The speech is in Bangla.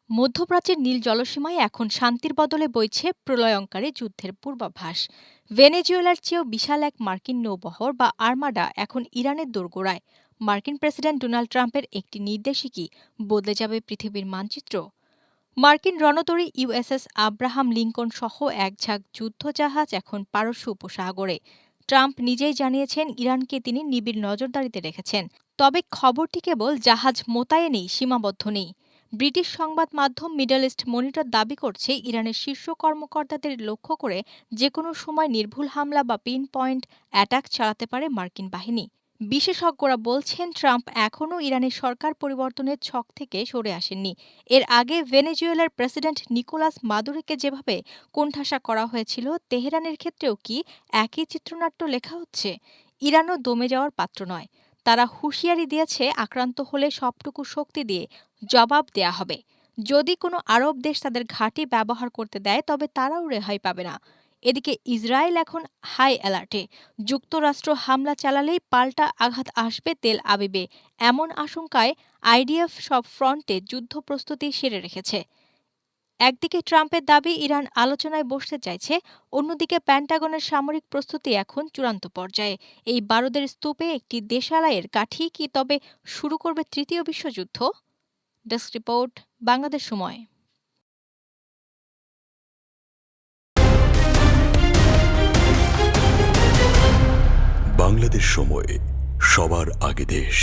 মধ্যপ্রাচ্যের নীল জলসীমায় এখন শান্তির বদলে বইছে প্রলয়ঙ্কারী যুদ্ধের পূর্বাভাস। ভেনেজুয়েলার চেয়েও বিশাল এক মার্কিন নৌবহর বা আর্মাডা এখন ইরানের দোরগোড়ায়। মার্কিন প্রেসিডেন্ট ডোনাল্ড ট্রাম্পের একটি নির্দেশই কি বদলে যাবে পৃথিবীর মানচিত্র? মার্কিন রণতরী ইউএসএস আব্রাহাম লিঙ্কন সহ এক ঝাঁক যুদ্ধজাহাজ এখন পারস্য উপসাগরে। ট্রাম্প নিজেই জানিয়েছেন ইরানকে তিনি নিবিড় নজরদারিতে রেখেছেন। তবে খবরটি কেবল জাহাজ মোতায়েনেই সীমাবদ্ধ নেই। ব্রিটিশ সংবাদ মাধ্যম মিডল ইস্ট মনিটর দাবি করছে ইরানের শীর্ষ কর্মকর্তাদের লক্ষ্য করে যেকোনো সময় নির্ভুল হামলা বা পিন পয়েন্ট অ্যাটাক চালাতে পারে মার্কিন বাহিনী। বিশেষজ্ঞরা বলছেন ট্রাম্প এখনও ইরানের সরকার পরিবর্তনের ছক থেকে সরে আসেননি। এর আগে ভেনেজুয়েলার প্রেসিডেন্ট নিকোলাস মাদুরোকে যেভাবে কোণঠাসা করা হয়েছিল, তেহরানের ক্ষেত্রেও কি একই চিত্রনাট্য লেখা হচ্ছে? ইরানও দমে যাওয়ার পাত্র নয়। তারা হুঁশিয়ারি দিয়েছে আক্রান্ত হলে সবটুকু শক্তি দিয়ে জবাব দেয়া হবে। যদি কোনো আরব দেশ তাদের ঘাঁটি ব্যবহার করতে দেয় তবে তারাও রেহাই পাবে না। এদিকে ইসরায়েল এখন হাই অ্যালার্টে। যুক্তরাষ্ট্র হামলা চালালেই পাল্টা আঘাত আসবে তেল আবিবে, এমন আশঙ্কায় আইডিএফ সব ফ্রন্টে যুদ্ধ প্রস্তুতি সেরে রেখেছে। একদিকে ট্রাম্পের দাবি ইরান আলোচনায় বসতে চাইছে, অন্যদিকে পেন্টাগনের সামরিক প্রস্তুতি এখন চূড়ান্ত পর্যায়ে। এই বারুদের স্তূপে একটি দেশালাইয়ের কাঠি কি তবে শুরু করবে তৃতীয় বিশ্বযুদ্ধ? ডেস্ক রিপোর্ট, বাংলাদেশ সময়। বাংলাদেশ সময়, সবার আগে দেশ।